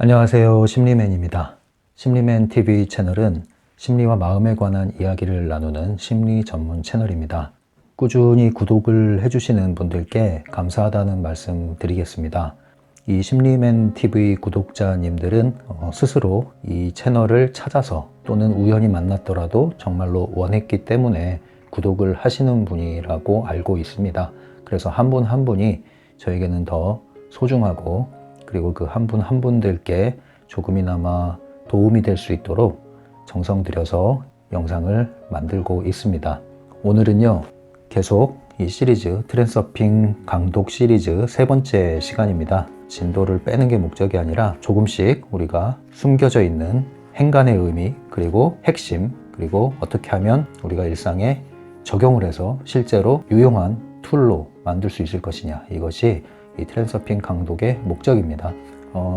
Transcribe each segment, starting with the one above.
안녕하세요. 심리맨입니다. 심리맨 TV 채널은 심리와 마음에 관한 이야기를 나누는 심리 전문 채널입니다. 꾸준히 구독을 해주시는 분들께 감사하다는 말씀 드리겠습니다. 이 심리맨 TV 구독자님들은 스스로 이 채널을 찾아서 또는 우연히 만났더라도 정말로 원했기 때문에 구독을 하시는 분이라고 알고 있습니다. 그래서 한 분 한 분이 저에게는 더 소중하고, 그리고 그 한 분 한 분들께 조금이나마 도움이 될 수 있도록 정성 들여서 영상을 만들고 있습니다. 오늘은요, 계속 이 시리즈 트랜서핑 강독 시리즈 세 번째 시간입니다. 진도를 빼는 게 목적이 아니라 조금씩 우리가 숨겨져 있는 행간의 의미, 그리고 핵심, 그리고 어떻게 하면 우리가 일상에 적용을 해서 실제로 유용한 툴로 만들 수 있을 것이냐, 이것이 이 트랜서핑 강독의 목적입니다.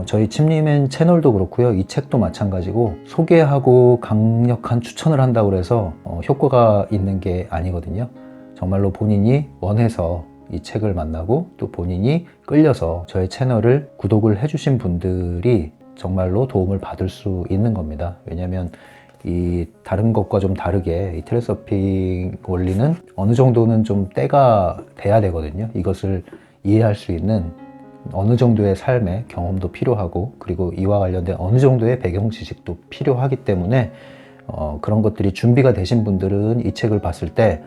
저희 심리맨 채널도 그렇고요, 이 책도 마찬가지고 소개하고 강력한 추천을 한다고 해서 효과가 있는 게 아니거든요. 정말로 본인이 원해서 이 책을 만나고 또 본인이 끌려서 저의 채널을 구독을 해주신 분들이 정말로 도움을 받을 수 있는 겁니다. 왜냐하면 이 다른 것과 좀 다르게 이 트랜서핑 원리는 어느 정도는 좀 때가 돼야 되거든요. 이것을 이해할 수 있는 어느 정도의 삶의 경험도 필요하고, 그리고 이와 관련된 어느 정도의 배경 지식도 필요하기 때문에 그런 것들이 준비가 되신 분들은 이 책을 봤을 때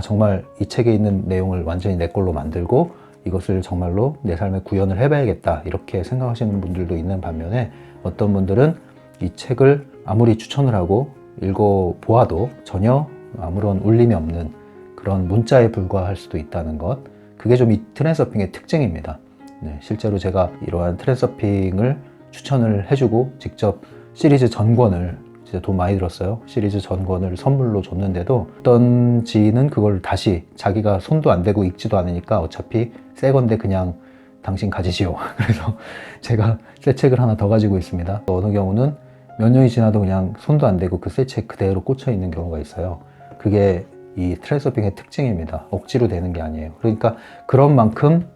정말 이 책에 있는 내용을 완전히 내 걸로 만들고 이것을 정말로 내 삶에 구현을 해봐야겠다, 이렇게 생각하시는 분들도 있는 반면에, 어떤 분들은 이 책을 아무리 추천을 하고 읽어보아도 전혀 아무런 울림이 없는 그런 문자에 불과할 수도 있다는 것, 그게 좀 이 트랜서핑의 특징입니다. 네, 실제로 제가 이러한 트랜서핑을 추천을 해주고 직접 시리즈 전권을, 진짜 돈 많이 들었어요. 시리즈 전권을 선물로 줬는데도 어떤 지인은 그걸 다시 자기가 손도 안 대고 읽지도 않으니까 어차피 새 건데 그냥 당신 가지시오. 그래서 제가 새 책을 하나 더 가지고 있습니다. 어느 경우는 몇 년이 지나도 그냥 손도 안 대고 그 새 책 그대로 꽂혀 있는 경우가 있어요. 그게 이 트랜서핑의 특징입니다. 억지로 되는 게 아니에요. 그러니까 그런 만큼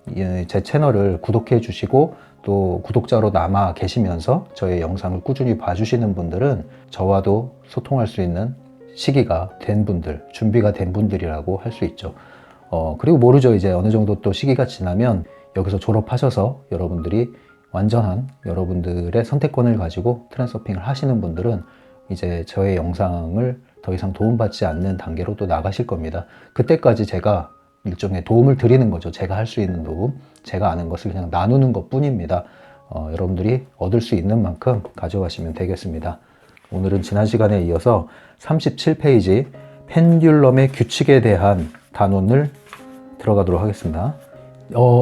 제 채널을 구독해 주시고 또 구독자로 남아 계시면서 저의 영상을 꾸준히 봐주시는 분들은 저와도 소통할 수 있는 시기가 된 분들, 준비가 된 분들이라고 할 수 있죠. 그리고 모르죠. 이제 어느 정도 또 시기가 지나면 여기서 졸업하셔서 여러분들이 완전한 여러분들의 선택권을 가지고 트랜서핑을 하시는 분들은 이제 저의 영상을 더 이상 도움받지 않는 단계로 또 나가실 겁니다. 그때까지 제가 일종의 도움을 드리는 거죠. 제가 할 수 있는 도움, 제가 아는 것을 그냥 나누는 것 뿐입니다. 여러분들이 얻을 수 있는 만큼 가져가시면 되겠습니다. 오늘은 지난 시간에 이어서 37페이지 펜듈럼의 규칙에 대한 단원을 들어가도록 하겠습니다.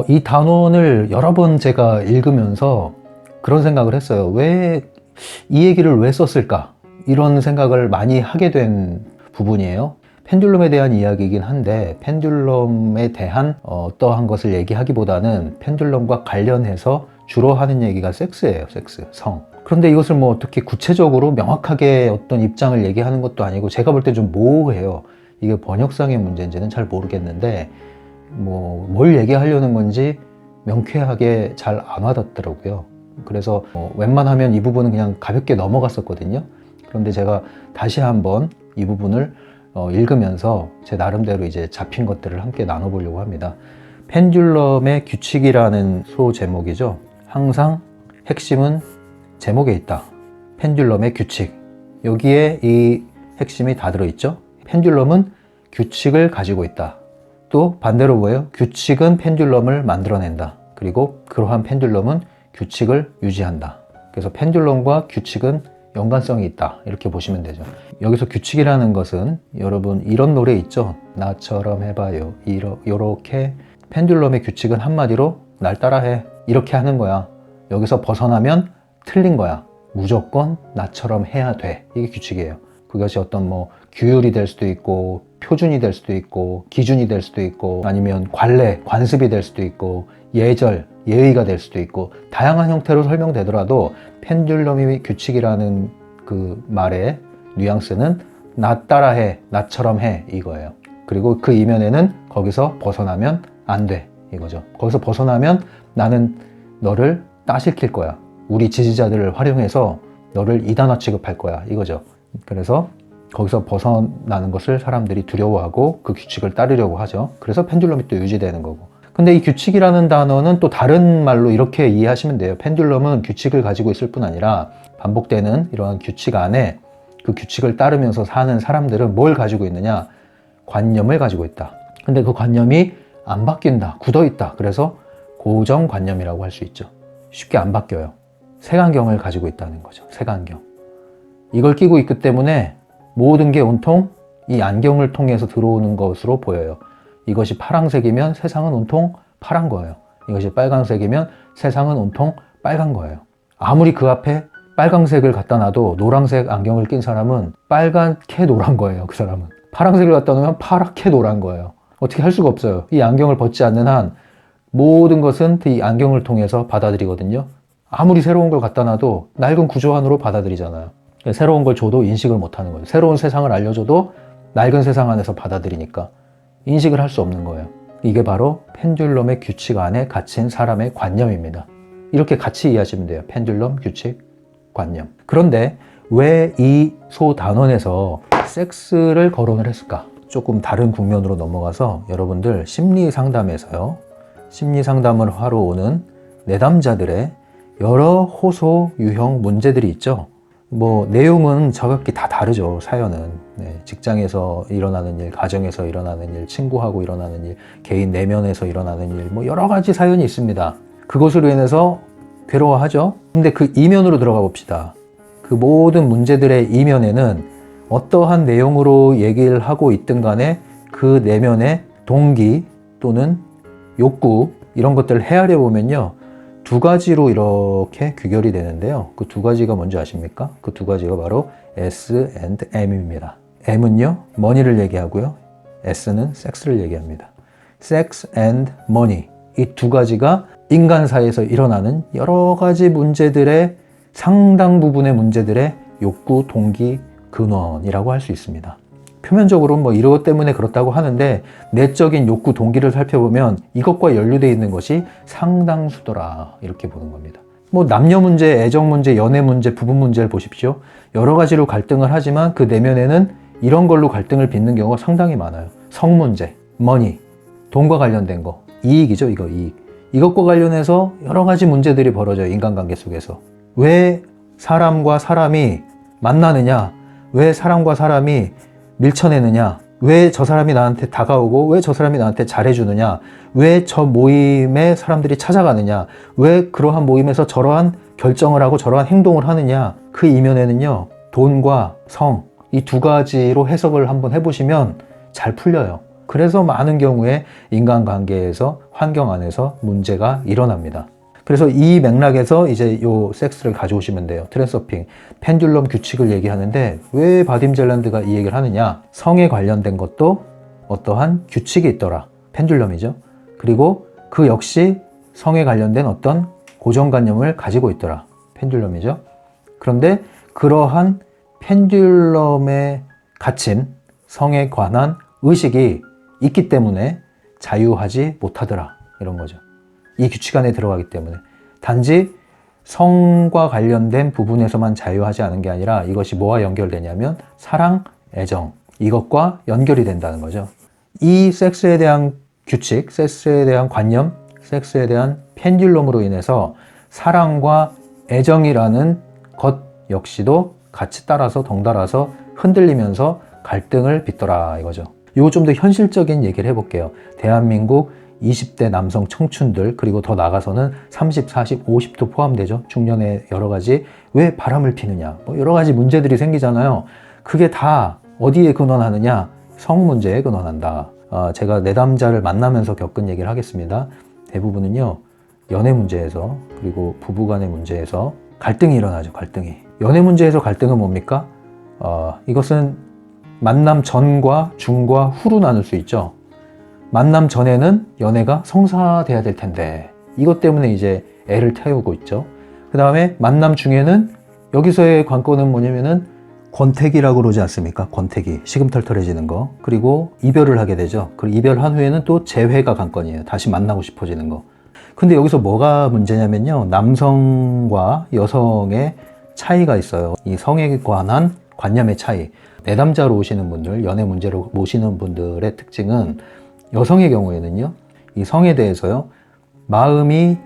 이 단원을 여러 번 제가 읽으면서 그런 생각을 했어요. 왜 이 얘기를 왜 썼을까? 이런 생각을 많이 하게 된 부분이에요. 펜듈럼에 대한 이야기이긴 한데, 펜듈럼에 대한 어떠한 것을 얘기하기보다는 펜듈럼과 관련해서 주로 하는 얘기가 섹스예요. 섹스, 성. 그런데 이것을 뭐 어떻게 구체적으로 명확하게 어떤 입장을 얘기하는 것도 아니고, 제가 볼 때 좀 모호해요. 이게 번역상의 문제인지는 잘 모르겠는데 뭘 얘기하려는 건지 명쾌하게 잘 안 와닿더라고요. 그래서 웬만하면 이 부분은 그냥 가볍게 넘어갔었거든요. 그런데 제가 다시 한번 이 부분을 읽으면서 제 나름대로 이제 잡힌 것들을 함께 나눠보려고 합니다. 펜듈럼의 규칙이라는 소제목이죠. 항상 핵심은 제목에 있다. 펜듈럼의 규칙. 여기에 이 핵심이 다 들어있죠. 펜듈럼은 규칙을 가지고 있다. 또 반대로 뭐예요? 규칙은 펜듈럼을 만들어낸다. 그리고 그러한 펜듈럼은 규칙을 유지한다. 그래서 펜듈럼과 규칙은 연관성이 있다, 이렇게 보시면 되죠. 여기서 규칙이라는 것은 여러분 이런 노래 있죠? 나처럼 해봐요. 이렇게 펜듈럼의 규칙은 한마디로 날 따라해, 이렇게 하는 거야. 여기서 벗어나면 틀린 거야. 무조건 나처럼 해야 돼. 이게 규칙이에요. 그것이 어떤 규율이 될 수도 있고, 표준이 될 수도 있고, 기준이 될 수도 있고, 아니면 관례, 관습이 될 수도 있고, 예절, 예의가 될 수도 있고, 다양한 형태로 설명되더라도 펜듈럼이 규칙이라는 그 말의 뉘앙스는 나 따라해, 나처럼 해, 이거예요. 그리고 그 이면에는 거기서 벗어나면 안 돼, 이거죠. 거기서 벗어나면 나는 너를 따시킬 거야. 우리 지지자들을 활용해서 너를 이단화 취급할 거야 이거죠. 그래서 거기서 벗어나는 것을 사람들이 두려워하고 그 규칙을 따르려고 하죠. 그래서 펜듈럼이 또 유지되는 거고. 근데 이 규칙이라는 단어는 또 다른 말로 이렇게 이해하시면 돼요. 펜듈럼은 규칙을 가지고 있을 뿐 아니라 반복되는 이러한 규칙 안에 그 규칙을 따르면서 사는 사람들은 뭘 가지고 있느냐? 관념을 가지고 있다. 근데 그 관념이 안 바뀐다, 굳어 있다. 그래서 고정관념이라고 할 수 있죠. 쉽게 안 바뀌어요. 색안경을 가지고 있다는 거죠. 색안경. 이걸 끼고 있기 때문에 모든 게 온통 이 안경을 통해서 들어오는 것으로 보여요. 이것이 파란색이면 세상은 온통 파란 거예요. 이것이 빨간색이면 세상은 온통 빨간 거예요. 아무리 그 앞에 빨간색을 갖다 놔도 노란색 안경을 낀 사람은 빨갛게 노란 거예요. 그 사람은. 파란색을 갖다 놓으면 파랗게 노란 거예요. 어떻게 할 수가 없어요. 이 안경을 벗지 않는 한 모든 것은 이 안경을 통해서 받아들이거든요. 아무리 새로운 걸 갖다 놔도 낡은 구조 안으로 받아들이잖아요. 새로운 걸 줘도 인식을 못하는 거예요. 새로운 세상을 알려줘도 낡은 세상 안에서 받아들이니까 인식을 할 수 없는 거예요. 이게 바로 펜듈럼의 규칙 안에 갇힌 사람의 관념입니다. 이렇게 같이 이해하시면 돼요. 펜듈럼, 규칙, 관념. 그런데 왜 이 소단원에서 섹스를 거론을 했을까? 조금 다른 국면으로 넘어가서 여러분들 심리 상담에서요. 심리 상담을 하러 오는 내담자들의 여러 호소 유형 문제들이 있죠. 뭐 내용은 저각기 다 다르죠. 사연은. 직장에서 일어나는 일, 가정에서 일어나는 일, 친구하고 일어나는 일, 개인 내면에서 일어나는 일, 뭐 여러 가지 사연이 있습니다. 그것으로 인해서 괴로워하죠. 근데 그 이면으로 들어가 봅시다. 그 모든 문제들의 이면에는 어떠한 내용으로 얘기를 하고 있든 간에 그 내면의 동기 또는 욕구 이런 것들을 헤아려 보면요. 두 가지로 이렇게 귀결이 되는데요. 그 두 가지가 뭔지 아십니까? 그 두 가지가 바로 S and M입니다. M은요, 머니를 얘기하고요. S는 섹스를 얘기합니다. Sex and money. 이 두 가지가 인간 사이에서 일어나는 여러 가지 문제들의 상당 부분의 문제들의 욕구, 동기, 근원이라고 할 수 있습니다. 표면적으로는 뭐 이것 때문에 그렇다고 하는데 내적인 욕구, 동기를 살펴보면 이것과 연루되어 있는 것이 상당수더라 이렇게 보는 겁니다. 뭐 남녀 문제, 애정 문제, 연애 문제, 부부 문제를 보십시오. 여러 가지로 갈등을 하지만 그 내면에는 이런 걸로 갈등을 빚는 경우가 상당히 많아요. 성 문제, 머니, 돈과 관련된 거, 이익이죠. 이거 이익. 이것과 관련해서 여러 가지 문제들이 벌어져요. 인간관계 속에서. 왜 사람과 사람이 만나느냐? 왜 사람과 사람이 밀쳐내느냐? 왜 저 사람이 나한테 다가오고 왜 저 사람이 나한테 잘해주느냐? 왜 저 모임에 사람들이 찾아가느냐? 왜 그러한 모임에서 저러한 결정을 하고 저러한 행동을 하느냐? 그 이면에는요. 돈과 성, 이 두 가지로 해석을 한번 해보시면 잘 풀려요. 그래서 많은 경우에 인간관계에서 환경 안에서 문제가 일어납니다. 그래서 이 맥락에서 이제 요 섹스를 가져오시면 돼요. 트랜서핑, 펜듈럼 규칙을 얘기하는데 왜 바딤 젤란드가 이 얘기를 하느냐? 성에 관련된 것도 어떠한 규칙이 있더라. 펜듈럼이죠. 그리고 그 역시 성에 관련된 어떤 고정관념을 가지고 있더라. 펜듈럼이죠. 그런데 그러한 펜듈럼에 갇힌 성에 관한 의식이 있기 때문에 자유하지 못하더라. 이런 거죠. 이 규칙 안에 들어가기 때문에 단지 성과 관련된 부분에서만 자유하지 않은 게 아니라 이것이 뭐와 연결되냐면 사랑, 애정 이것과 연결이 된다는 거죠. 이 섹스에 대한 규칙, 섹스에 대한 관념, 섹스에 대한 펜듈럼으로 인해서 사랑과 애정이라는 것 역시도 같이 따라서 덩달아서 흔들리면서 갈등을 빚더라 이거죠. 이거 좀 더 현실적인 얘기를 해볼게요. 대한민국 20대 남성 청춘들 그리고 더 나가서는 30, 40, 50도 포함되죠. 중년에 여러 가지 왜 바람을 피느냐 뭐 여러 가지 문제들이 생기잖아요. 그게 다 어디에 근원하느냐? 성 문제에 근원한다. 제가 내담자를 만나면서 겪은 얘기를 하겠습니다. 대부분은요 연애 문제에서 그리고 부부간의 문제에서 갈등이 일어나죠. 갈등이. 연애 문제에서 갈등은 뭡니까? 이것은 만남 전과 중과 후로 나눌 수 있죠. 만남 전에는 연애가 성사돼야 될 텐데 이것 때문에 이제 애를 태우고 있죠. 그 다음에 만남 중에는 여기서의 관건은 뭐냐면은 권태기라고 그러지 않습니까? 권태기, 시금털털해지는 거. 그리고 이별을 하게 되죠. 그리고 이별한 후에는 또 재회가 관건이에요. 다시 만나고 싶어지는 거. 근데 여기서 뭐가 문제냐면요. 남성과 여성의 차이가 있어요. 이 성에 관한 관념의 차이. 내담자로 오시는 분들, 연애 문제로 모시는 분들의 특징은 여성의 경우에는요. 이 성에 대해서요. 마음이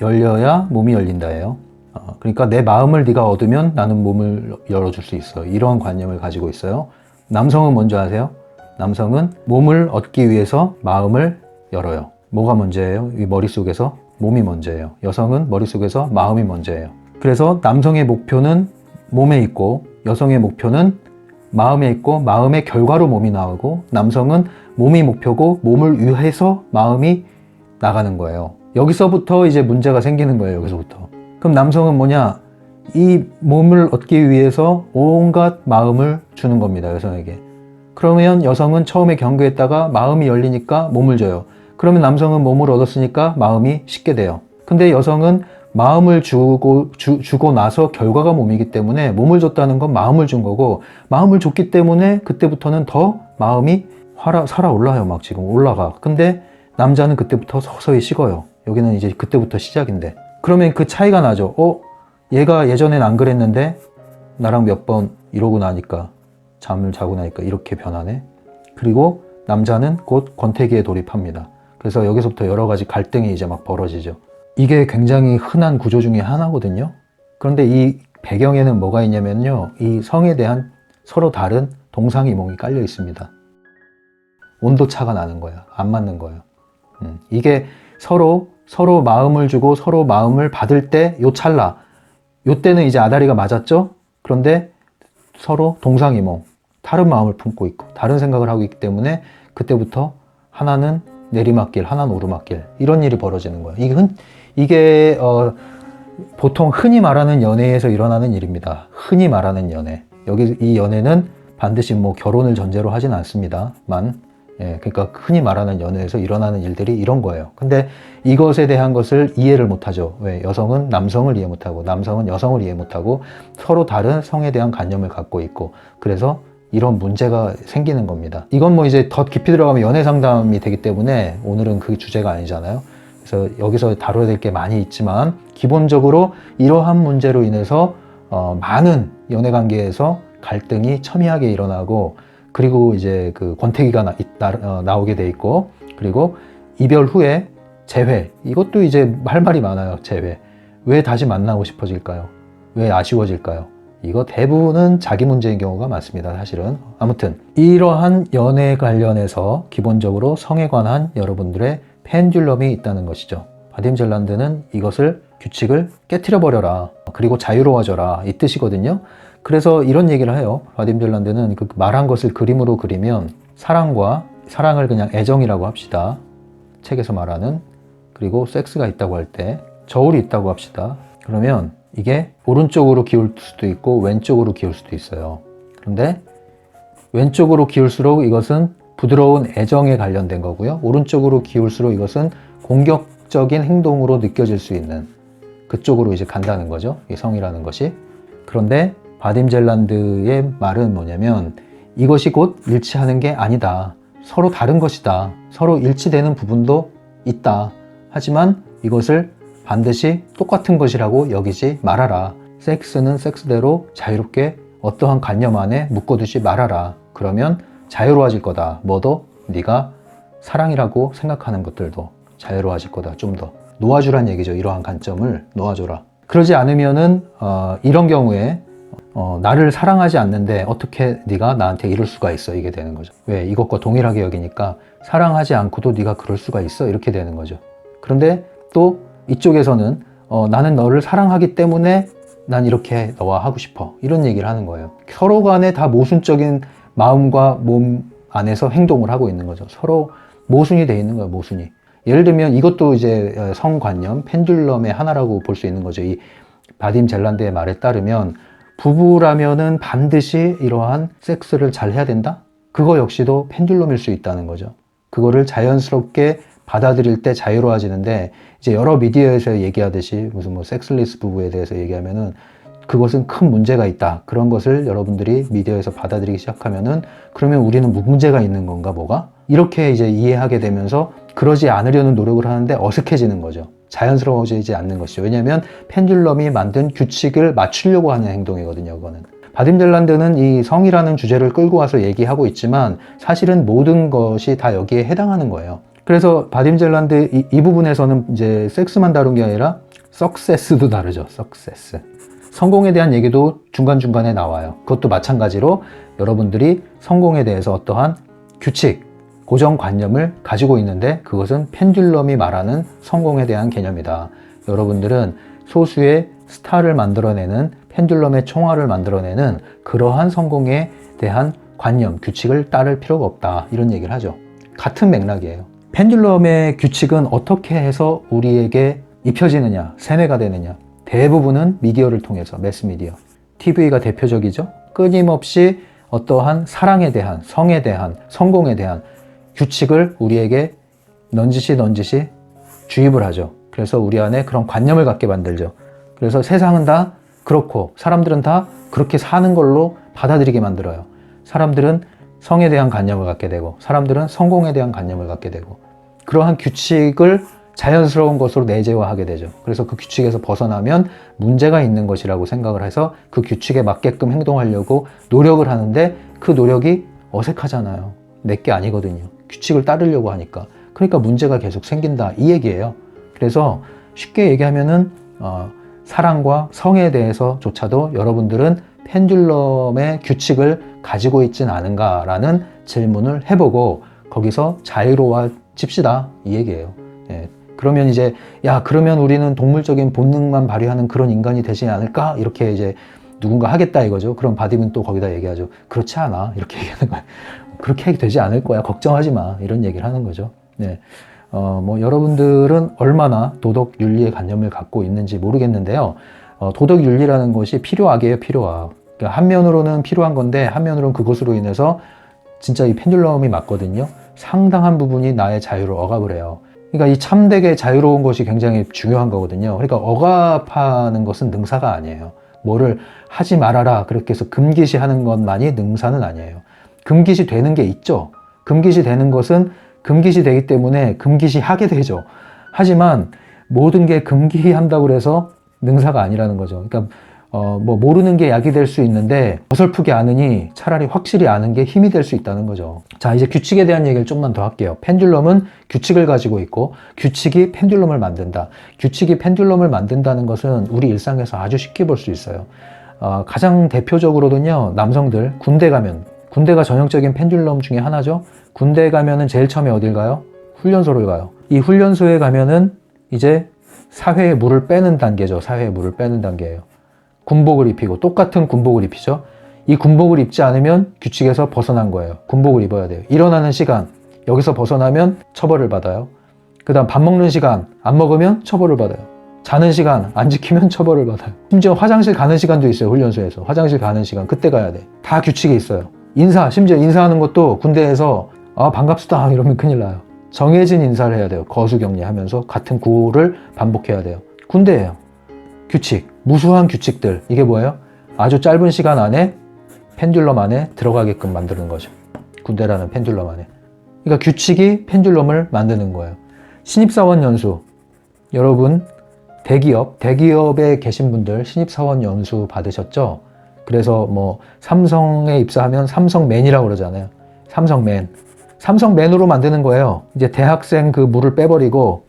열려야 몸이 열린다예요. 그러니까 내 마음을 네가 얻으면 나는 몸을 열어줄 수 있어. 이런 관념을 가지고 있어요. 남성은 뭔지 아세요? 남성은 몸을 얻기 위해서 마음을 열어요. 뭐가 먼저예요? 이 머릿속에서 몸이 먼저예요. 여성은 머릿속에서 마음이 먼저예요. 그래서 남성의 목표는 몸에 있고 여성의 목표는 마음에 있고 마음의 결과로 몸이 나오고 남성은 몸이 목표고 몸을 위해서 마음이 나가는 거예요. 여기서부터 이제 문제가 생기는 거예요. 여기서부터. 그럼 남성은 뭐냐? 이 몸을 얻기 위해서 온갖 마음을 주는 겁니다. 여성에게. 그러면 여성은 처음에 경계했다가 마음이 열리니까 몸을 줘요. 그러면 남성은 몸을 얻었으니까 마음이 식게 돼요. 근데 여성은 마음을 주고 나서 결과가 몸이기 때문에 몸을 줬다는 건 마음을 준 거고 마음을 줬기 때문에 그때부터는 더 마음이 살아 올라요. 막 지금 올라가. 근데 남자는 그때부터 서서히 식어요. 여기는 이제 그때부터 시작인데. 그러면 그 차이가 나죠. 얘가 예전엔 안 그랬는데 나랑 몇 번 이러고 나니까 잠을 자고 나니까 이렇게 변하네. 그리고 남자는 곧 권태기에 돌입합니다. 그래서 여기서부터 여러 가지 갈등이 이제 막 벌어지죠. 이게 굉장히 흔한 구조 중에 하나거든요. 그런데 이 배경에는 뭐가 있냐면요. 이 성에 대한 서로 다른 동상이몽이 깔려 있습니다. 온도차가 나는 거예요. 안 맞는 거예요. 이게 서로 마음을 주고 서로 마음을 받을 때 요 찰나, 요 때는 이제 아다리가 맞았죠? 그런데 서로 동상이몽, 다른 마음을 품고 있고 다른 생각을 하고 있기 때문에 그때부터 하나는 내리막길, 하나는 오르막길, 이런 일이 벌어지는 거예요. 이게 보통 흔히 말하는 연애에서 일어나는 일입니다. 흔히 말하는 연애. 여기 이 연애는 반드시 뭐 결혼을 전제로 하진 않습니다만, 그러니까 흔히 말하는 연애에서 일어나는 일들이 이런 거예요. 근데 이것에 대한 것을 이해를 못하죠. 왜? 여성은 남성을 이해 못하고 남성은 여성을 이해 못하고 서로 다른 성에 대한 관념을 갖고 있고, 그래서 이런 문제가 생기는 겁니다. 이건 뭐 이제 더 깊이 들어가면 연애 상담이 되기 때문에 오늘은 그 주제가 아니잖아요. 그래서 여기서 다뤄야 될 게 많이 있지만 기본적으로 이러한 문제로 인해서 많은 연애 관계에서 갈등이 첨예하게 일어나고, 그리고 이제 그 권태기가 나오게 돼 있고, 그리고 이별 후에 재회, 이것도 이제 할 말이 많아요. 재회. 왜 다시 만나고 싶어질까요? 왜 아쉬워질까요? 이거 대부분은 자기 문제인 경우가 많습니다. 사실은. 아무튼 이러한 연애 관련해서 기본적으로 성에 관한 여러분들의 펜듈럼이 있다는 것이죠. 바딤 젤란드는 이것을, 규칙을 깨트려 버려라, 그리고 자유로워져라, 이 뜻이거든요. 그래서 이런 얘기를 해요. 바딤 젤란드는 그 말한 것을 그림으로 그리면 사랑을 그냥 애정이라고 합시다. 책에서 말하는. 그리고 섹스가 있다고 할 때 저울이 있다고 합시다. 그러면 이게 오른쪽으로 기울 수도 있고 왼쪽으로 기울 수도 있어요. 그런데 왼쪽으로 기울수록 이것은 부드러운 애정에 관련된 거고요. 오른쪽으로 기울수록 이것은 공격적인 행동으로 느껴질 수 있는 그쪽으로 이제 간다는 거죠. 이 성이라는 것이. 그런데 바딤 젤란드의 말은 뭐냐면 이것이 곧 일치하는 게 아니다. 서로 다른 것이다. 서로 일치되는 부분도 있다. 하지만 이것을 반드시 똑같은 것이라고 여기지 말아라. 섹스는 섹스대로 자유롭게 어떠한 관념 안에 묶어두지 말아라. 그러면 자유로워질 거다. 뭐도? 네가 사랑이라고 생각하는 것들도 자유로워질 거다. 좀 더 놓아주란 얘기죠. 이러한 관점을 놓아줘라. 그러지 않으면은 이런 경우에 나를 사랑하지 않는데 어떻게 네가 나한테 이럴 수가 있어, 이게 되는 거죠. 왜? 이것과 동일하게 여기니까 사랑하지 않고도 네가 그럴 수가 있어, 이렇게 되는 거죠. 그런데 또 이쪽에서는 나는 너를 사랑하기 때문에 난 이렇게 너와 하고 싶어, 이런 얘기를 하는 거예요. 서로 간에 다 모순적인 마음과 몸 안에서 행동을 하고 있는 거죠. 서로 모순이 돼 있는 거예요. 모순이. 예를 들면 이것도 이제 성관념 펜듈럼의 하나라고 볼 수 있는 거죠. 이 바딤 젤란드의 말에 따르면 부부라면은 반드시 이러한 섹스를 잘 해야 된다? 그거 역시도 펜듈럼일 수 있다는 거죠. 그거를 자연스럽게 받아들일 때 자유로워지는데, 이제 여러 미디어에서 얘기하듯이 무슨 뭐 섹슬리스 부부에 대해서 얘기하면은 그것은 큰 문제가 있다. 그런 것을 여러분들이 미디어에서 받아들이기 시작하면은 그러면 우리는 문제가 있는 건가, 뭐가? 이렇게 이제 이해하게 되면서 그러지 않으려는 노력을 하는데 어색해지는 거죠. 자연스러워지지 않는 것이죠. 왜냐하면 펜듈럼이 만든 규칙을 맞추려고 하는 행동이거든요. 그거는. 바딤젤란드는 이 성이라는 주제를 끌고 와서 얘기하고 있지만 사실은 모든 것이 다 여기에 해당하는 거예요. 그래서 바딤젤란드 이 부분에서는 이제 섹스만 다룬 게 아니라 석세스도 다르죠. 석세스. 성공에 대한 얘기도 중간중간에 나와요. 그것도 마찬가지로 여러분들이 성공에 대해서 어떠한 규칙, 고정관념을 가지고 있는데 그것은 펜듈럼이 말하는 성공에 대한 개념이다. 여러분들은 소수의 스타를 만들어내는 펜듈럼의 총알을 만들어내는 그러한 성공에 대한 관념, 규칙을 따를 필요가 없다. 이런 얘기를 하죠. 같은 맥락이에요. 펜듈럼의 규칙은 어떻게 해서 우리에게 입혀지느냐, 세뇌가 되느냐. 대부분은 미디어를 통해서, 매스미디어. TV가 대표적이죠. 끊임없이 어떠한 사랑에 대한, 성에 대한, 성공에 대한 규칙을 우리에게 넌지시 주입을 하죠. 그래서 우리 안에 그런 관념을 갖게 만들죠. 그래서 세상은 다 그렇고 사람들은 다 그렇게 사는 걸로 받아들이게 만들어요. 사람들은 성에 대한 관념을 갖게 되고 사람들은 성공에 대한 관념을 갖게 되고 그러한 규칙을 자연스러운 것으로 내재화하게 되죠. 그래서 그 규칙에서 벗어나면 문제가 있는 것이라고 생각을 해서 그 규칙에 맞게끔 행동하려고 노력을 하는데 그 노력이 어색하잖아요. 내게 아니거든요. 규칙을 따르려고 하니까. 그러니까 문제가 계속 생긴다 이 얘기예요. 그래서 쉽게 얘기하면은 사랑과 성에 대해서조차도 여러분들은 펜듈럼의 규칙을 가지고 있진 않은가라는 질문을 해보고 거기서 자유로워집시다 이 얘기예요. 예. 그러면 이제 그러면 우리는 동물적인 본능만 발휘하는 그런 인간이 되지 않을까? 이렇게 이제 누군가 하겠다 이거죠. 그럼 바디는 또 거기다 얘기하죠. 그렇지 않아. 이렇게 얘기하는 거예요. 그렇게 되지 않을 거야. 걱정하지 마. 이런 얘기를 하는 거죠. 네. 여러분들은 얼마나 도덕 윤리의 관념을 갖고 있는지 모르겠는데요. 도덕 윤리라는 것이 필요하게요, 필요하. 그러니까 한면으로는 필요한 건데 한면으로는 그것으로 인해서 진짜 이 펜듈럼이 맞거든요. 상당한 부분이 나의 자유를 억압을 해요. 그러니까 이 참되게 자유로운 것이 굉장히 중요한 거거든요. 그러니까 억압하는 것은 능사가 아니에요. 뭐를 하지 말아라 그렇게 해서 금기시 하는 것만이 능사는 아니에요. 금기시 되는 게 있죠. 금기시 되는 것은 금기시 되기 때문에 금기시 하게 되죠. 하지만 모든 게 금기한다고 해서 능사가 아니라는 거죠. 그러니까 모르는 게 약이 될 수 있는데 어설프게 아느니 차라리 확실히 아는 게 힘이 될 수 있다는 거죠. 자, 이제 규칙에 대한 얘기를 좀만 더 할게요. 펜듈럼은 규칙을 가지고 있고 규칙이 펜듈럼을 만든다. 규칙이 펜듈럼을 만든다는 것은 우리 일상에서 아주 쉽게 볼 수 있어요. 가장 대표적으로는요, 남성들 군대 가면, 군대가 전형적인 펜듈럼 중에 하나죠. 군대 가면은 제일 처음에 어딜 가요? 훈련소를 가요. 이 훈련소에 가면은 이제 사회에 물을 빼는 단계죠. 사회에 물을 빼는 단계예요. 군복을 입히고 똑같은 군복을 입히죠. 이 군복을 입지 않으면 규칙에서 벗어난 거예요. 군복을 입어야 돼요. 일어나는 시간 여기서 벗어나면 처벌을 받아요. 그 다음 밥 먹는 시간 안 먹으면 처벌을 받아요. 자는 시간 안 지키면 처벌을 받아요. 심지어 화장실 가는 시간도 있어요. 훈련소에서 화장실 가는 시간 그때 가야 돼. 다 규칙이 있어요. 심지어 인사하는 것도 군대에서 반갑습니다 이러면 큰일 나요. 정해진 인사를 해야 돼요. 거수격리하면서 같은 구호를 반복해야 돼요. 군대예요. 규칙, 무수한 규칙들. 이게 뭐예요? 아주 짧은 시간 안에 펜듈럼 안에 들어가게끔 만드는 거죠. 군대라는 펜듈럼 안에. 그러니까 규칙이 펜듈럼을 만드는 거예요. 신입사원 연수. 여러분 대기업에 계신 분들 신입사원 연수 받으셨죠? 그래서 삼성에 입사하면 삼성맨이라고 그러잖아요. 삼성맨으로 만드는 거예요. 이제 대학생 그 물을 빼버리고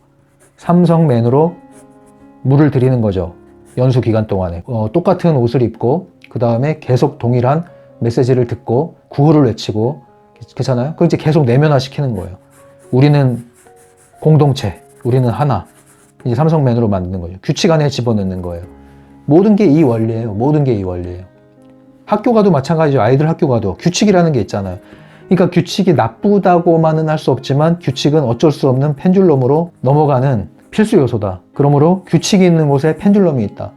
삼성맨으로 물을 들이는 거죠. 연수 기간 동안에 똑같은 옷을 입고 그 다음에 계속 동일한 메시지를 듣고 구호를 외치고 괜찮아요? 그걸 이제 계속 내면화 시키는 거예요. 우리는 공동체, 우리는 하나. 이제 삼성맨으로 만드는 거죠. 규칙 안에 집어넣는 거예요. 모든 게 이 원리예요. 모든 게 이 원리예요. 학교 가도 마찬가지죠. 아이들 학교 가도 규칙이라는 게 있잖아요. 그러니까 규칙이 나쁘다고만은 할 수 없지만 규칙은 어쩔 수 없는 펜듈럼으로 넘어가는 필수 요소다. 그러므로 규칙이 있는 곳에 펜듈럼이 있다.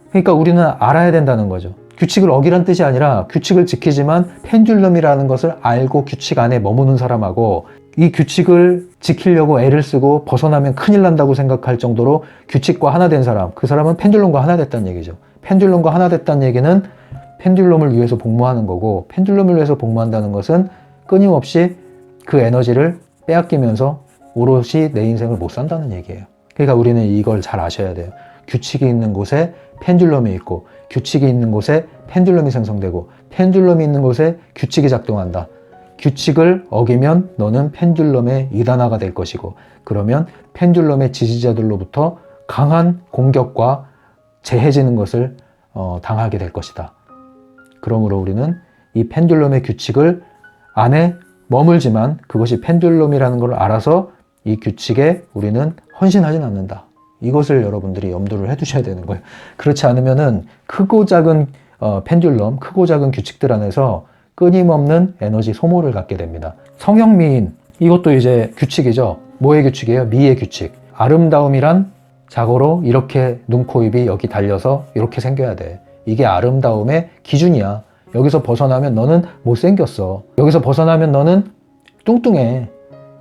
그러니까 우리는 알아야 된다는 거죠. 규칙을 어기란 뜻이 아니라 규칙을 지키지만 펜듈럼이라는 것을 알고 규칙 안에 머무는 사람하고 이 규칙을 지키려고 애를 쓰고 벗어나면 큰일 난다고 생각할 정도로 규칙과 하나 된 사람, 그 사람은 펜듈럼과 하나 됐다는 얘기죠. 펜듈럼과 하나 됐다는 얘기는 펜듈럼을 위해서 복무하는 거고, 펜듈럼을 위해서 복무한다는 것은 끊임없이 그 에너지를 빼앗기면서 오롯이 내 인생을 못 산다는 얘기예요. 그러니까 우리는 이걸 잘 아셔야 돼요. 규칙이 있는 곳에 펜듈럼이 있고, 규칙이 있는 곳에 펜듈럼이 생성되고, 펜듈럼이 있는 곳에 규칙이 작동한다. 규칙을 어기면 너는 펜듈럼의 이단화가 될 것이고, 그러면 펜듈럼의 지지자들로부터 강한 공격과 재해지는 것을 당하게 될 것이다. 그러므로 우리는 이 펜듈럼의 규칙을 안에 머물지만 그것이 펜듈럼이라는 걸 알아서 이 규칙에 우리는 헌신하진 않는다. 이것을 여러분들이 염두를 해두셔야 되는 거예요. 그렇지 않으면은 크고 작은 펜듈럼, 크고 작은 규칙들 안에서 끊임없는 에너지 소모를 갖게 됩니다. 성형미인, 이것도 이제 규칙이죠. 뭐의 규칙이에요? 미의 규칙. 아름다움이란 자고로 이렇게 눈, 코, 입이 여기 달려서 이렇게 생겨야 돼. 이게 아름다움의 기준이야. 여기서 벗어나면 너는 못생겼어. 여기서 벗어나면 너는 뚱뚱해.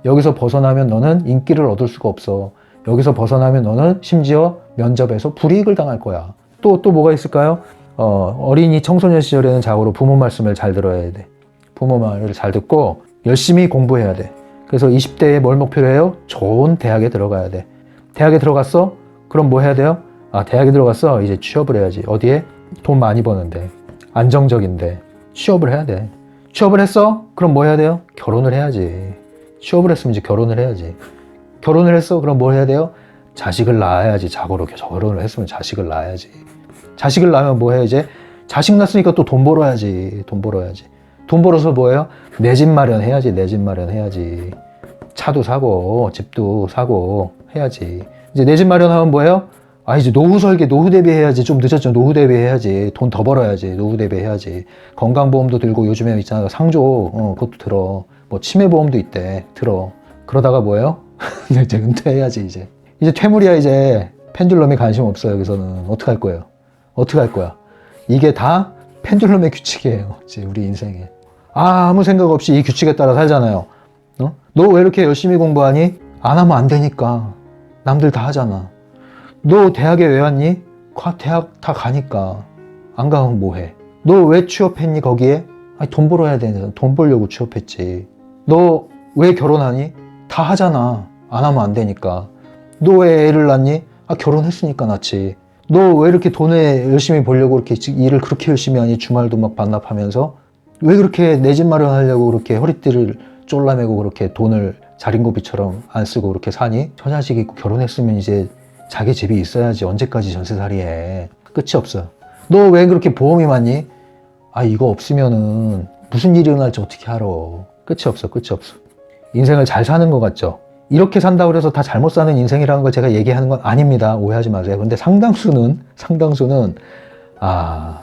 여기서 벗어나면 너는 인기를 얻을 수가 없어. 여기서 벗어나면 너는 심지어 면접에서 불이익을 당할 거야. 또 뭐가 있을까요? 어린이 청소년 시절에는 자고로 부모 말씀을 잘 들어야 돼. 부모 말을 잘 듣고 열심히 공부해야 돼. 그래서 20대에 뭘 목표로 해요? 좋은 대학에 들어가야 돼. 대학에 들어갔어? 그럼 뭐 해야 돼요? 대학에 들어갔어? 이제 취업을 해야지. 어디에? 돈 많이 버는데. 안정적인데. 취업을 해야 돼. 취업을 했어? 그럼 뭐 해야 돼요? 결혼을 해야지. 취업을 했으면 이제 결혼을 해야지. 결혼을 했어? 그럼 뭘 해야 돼요? 자식을 낳아야지. 자고로 결혼을 했으면 자식을 낳아야지. 자식을 낳으면 뭐 해요 이제? 자식 낳았으니까 또 돈 벌어야지. 돈 벌어야지. 돈 벌어서 뭐예요? 내 집 마련해야지. 내 집 마련해야지. 차도 사고 집도 사고 해야지. 이제 내 집 마련하면 뭐예요? 이제 노후 설계, 노후 대비해야지. 좀 늦었죠. 노후 대비해야지. 돈 더 벌어야지. 노후 대비해야지. 건강보험도 들고 요즘에 있잖아. 상조, 그것도 들어. 뭐 치매보험도 있대. 들어. 그러다가 뭐예요? 이제 은퇴해야지, 이제. 이제 퇴물이야, 이제. 펜듈럼에 관심 없어, 여기서는. 어떡할 거예요? 어떡할 거야? 이게 다 펜듈럼의 규칙이에요. 이제 우리 인생에. 아무 생각 없이 이 규칙에 따라 살잖아요. 너 왜 이렇게 열심히 공부하니? 안 하면 안 되니까. 남들 다 하잖아. 너 대학에 왜 왔니? 대학 다 가니까. 안 가면 뭐해? 너 왜 취업했니, 거기에? 돈 벌어야 되잖아. 돈 벌려고 취업했지. 너 왜 결혼하니? 다 하잖아. 안 하면 안 되니까. 너 왜 애를 낳니? 결혼했으니까 낳지. 너 왜 이렇게 돈에 열심히 벌려고 이렇게 일을 그렇게 열심히 하니? 주말도 막 반납하면서? 왜 그렇게 내 집 마련하려고 그렇게 허리띠를 쫄라매고 그렇게 돈을 자린고비처럼 안 쓰고 그렇게 사니? 처자식 있고 결혼했으면 이제 자기 집이 있어야지. 언제까지 전세살이 해. 끝이 없어. 너 왜 그렇게 보험이 많니? 이거 없으면은 무슨 일이 일어날지 어떻게 알아. 끝이 없어. 끝이 없어. 인생을 잘 사는 것 같죠? 이렇게 산다고 해서 다 잘못 사는 인생이라는 걸 제가 얘기하는 건 아닙니다. 오해하지 마세요. 근데 상당수는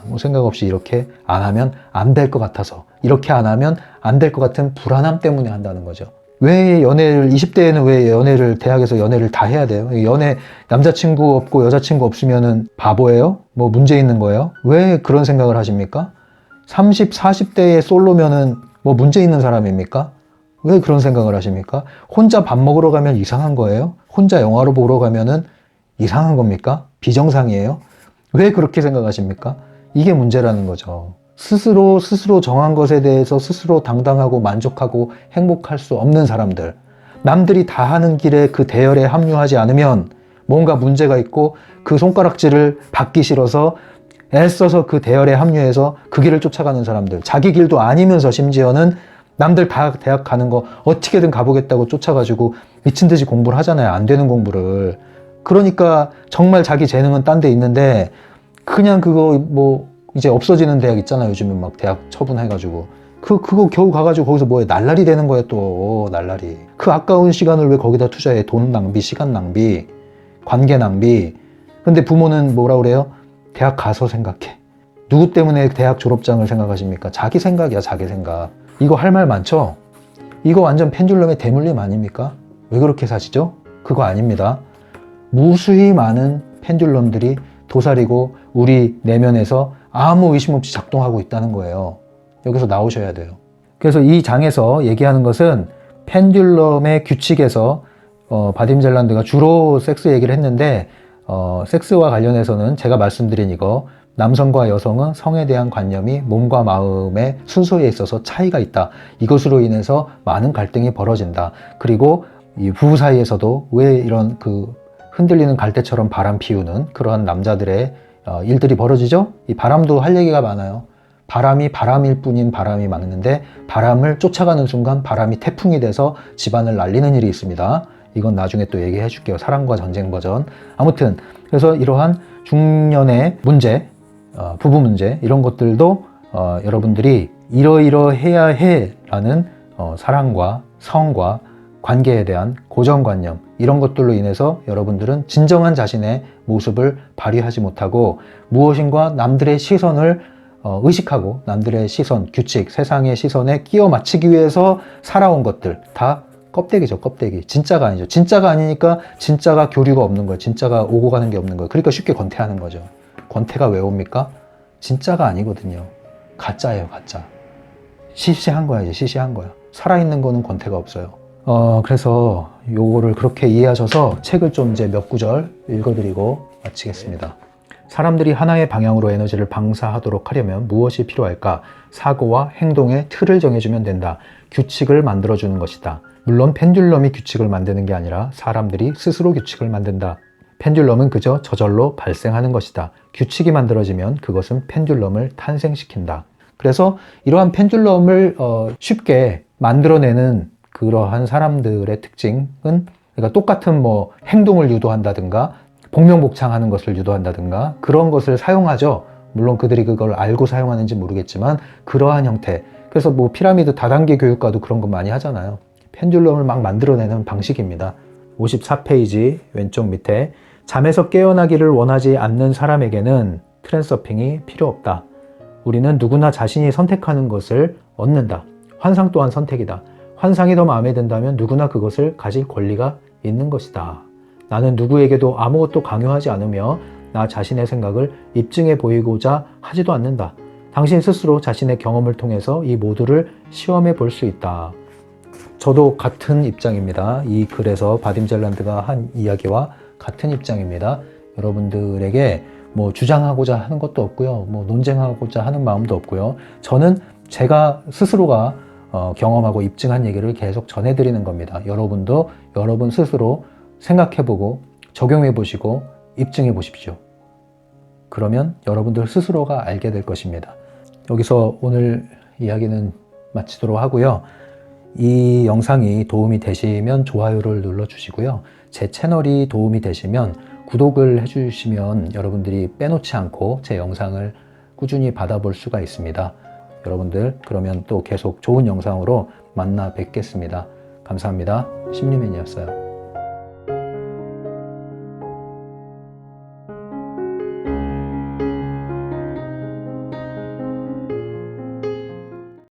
뭐 생각 없이 이렇게 안 하면 안 될 것 같아서, 이렇게 안 하면 안 될 것 같은 불안함 때문에 한다는 거죠. 왜 연애를, 20대에는 왜 연애를, 대학에서 연애를 다 해야 돼요? 남자친구 없고 여자친구 없으면은 바보예요? 뭐 문제 있는 거예요? 왜 그런 생각을 하십니까? 30, 40대에 솔로면은 뭐 문제 있는 사람입니까? 왜 그런 생각을 하십니까? 혼자 밥 먹으러 가면 이상한 거예요? 혼자 영화를 보러 가면은 이상한 겁니까? 비정상이에요? 왜 그렇게 생각하십니까? 이게 문제라는 거죠. 스스로 정한 것에 대해서 스스로 당당하고 만족하고 행복할 수 없는 사람들. 남들이 다 하는 길에 그 대열에 합류하지 않으면 뭔가 문제가 있고, 그 손가락질을 받기 싫어서 애써서 그 대열에 합류해서 그 길을 쫓아가는 사람들. 자기 길도 아니면서 심지어는 남들 다 대학 가는 거 어떻게든 가보겠다고 쫓아가지고 미친 듯이 공부를 하잖아요. 안 되는 공부를. 그러니까 정말 자기 재능은 딴 데 있는데 그냥 그거 뭐 이제 없어지는 대학 있잖아요. 요즘에 막 대학 처분해가지고 그거 겨우 가가지고 거기서 뭐해, 날라리 되는 거야. 또 날라리. 그 아까운 시간을 왜 거기다 투자해? 돈 낭비, 시간 낭비, 관계 낭비. 근데 부모는 뭐라 그래요? 대학 가서 생각해. 누구 때문에 대학 졸업장을 생각하십니까? 자기 생각이야. 자기 생각. 이거 할 말 많죠? 이거 완전 펜듈럼의 대물림 아닙니까? 왜 그렇게 사시죠? 그거 아닙니다. 무수히 많은 펜듈럼들이 도사리고 우리 내면에서 아무 의심 없이 작동하고 있다는 거예요. 여기서 나오셔야 돼요. 그래서 이 장에서 얘기하는 것은 펜듈럼의 규칙에서 바딤 젤란드가 주로 섹스 얘기를 했는데, 섹스와 관련해서는 제가 말씀드린 이거, 남성과 여성은 성에 대한 관념이 몸과 마음의 순서에 있어서 차이가 있다. 이것으로 인해서 많은 갈등이 벌어진다. 그리고 이 부부 사이에서도 왜 이런 그 흔들리는 갈대처럼 바람 피우는 그러한 남자들의 일들이 벌어지죠? 이 바람도 할 얘기가 많아요. 바람이 바람일 뿐인 바람이 많은데 바람을 쫓아가는 순간 바람이 태풍이 돼서 집안을 날리는 일이 있습니다. 이건 나중에 또 얘기해 줄게요. 사랑과 전쟁 버전. 아무튼 그래서 이러한 중년의 문제, 부부 문제 이런 것들도 여러분들이 이러이러해야 해 라는 사랑과 성과 관계에 대한 고정관념 이런 것들로 인해서 여러분들은 진정한 자신의 모습을 발휘하지 못하고 무엇인가 남들의 시선을 의식하고 남들의 시선, 규칙, 세상의 시선에 끼워 맞추기 위해서 살아온 것들 다 껍데기죠, 껍데기. 진짜가 아니죠. 진짜가 아니니까 진짜가 교류가 없는 거예요. 진짜가 오고 가는 게 없는 거예요. 그러니까 쉽게 권태하는 거죠. 권태가 왜 옵니까? 진짜가 아니거든요. 가짜예요, 가짜. 시시한 거야, 이제 시시한 거야. 살아있는 거는 권태가 없어요. 그래서 요거를 그렇게 이해하셔서 책을 좀 이제 몇 구절 읽어드리고 마치겠습니다. 사람들이 하나의 방향으로 에너지를 방사하도록 하려면 무엇이 필요할까? 사고와 행동의 틀을 정해주면 된다. 규칙을 만들어주는 것이다. 물론 펜듈럼이 규칙을 만드는 게 아니라 사람들이 스스로 규칙을 만든다. 펜듈럼은 그저 저절로 발생하는 것이다. 규칙이 만들어지면 그것은 펜듈럼을 탄생시킨다. 그래서 이러한 펜듈럼을 쉽게 만들어내는 그러한 사람들의 특징은 그러니까 똑같은 뭐 행동을 유도한다든가 복명복창하는 것을 유도한다든가 그런 것을 사용하죠. 물론 그들이 그걸 알고 사용하는지 모르겠지만 그러한 형태. 그래서 뭐 피라미드 다단계 교육과도 그런 거 많이 하잖아요. 펜듈럼을 막 만들어내는 방식입니다. 54페이지 왼쪽 밑에 잠에서 깨어나기를 원하지 않는 사람에게는 트랜서핑이 필요 없다. 우리는 누구나 자신이 선택하는 것을 얻는다. 환상 또한 선택이다. 환상이 더 마음에 든다면 누구나 그것을 가질 권리가 있는 것이다. 나는 누구에게도 아무것도 강요하지 않으며 나 자신의 생각을 입증해 보이고자 하지도 않는다. 당신 스스로 자신의 경험을 통해서 이 모두를 시험해 볼 수 있다. 저도 같은 입장입니다. 이 글에서 바딤 젤란드가 한 이야기와 같은 입장입니다. 여러분들에게 뭐 주장하고자 하는 것도 없고요. 뭐 논쟁하고자 하는 마음도 없고요. 저는 제가 스스로가 경험하고 입증한 얘기를 계속 전해드리는 겁니다. 여러분도 여러분 스스로 생각해보고 적용해보시고 입증해보십시오. 그러면 여러분들 스스로가 알게 될 것입니다. 여기서 오늘 이야기는 마치도록 하고요. 이 영상이 도움이 되시면 좋아요를 눌러주시고요. 제 채널이 도움이 되시면 구독을 해주시면 여러분들이 빼놓지 않고 제 영상을 꾸준히 받아볼 수가 있습니다. 여러분들 그러면 또 계속 좋은 영상으로 만나 뵙겠습니다. 감사합니다. 심리맨이었어요.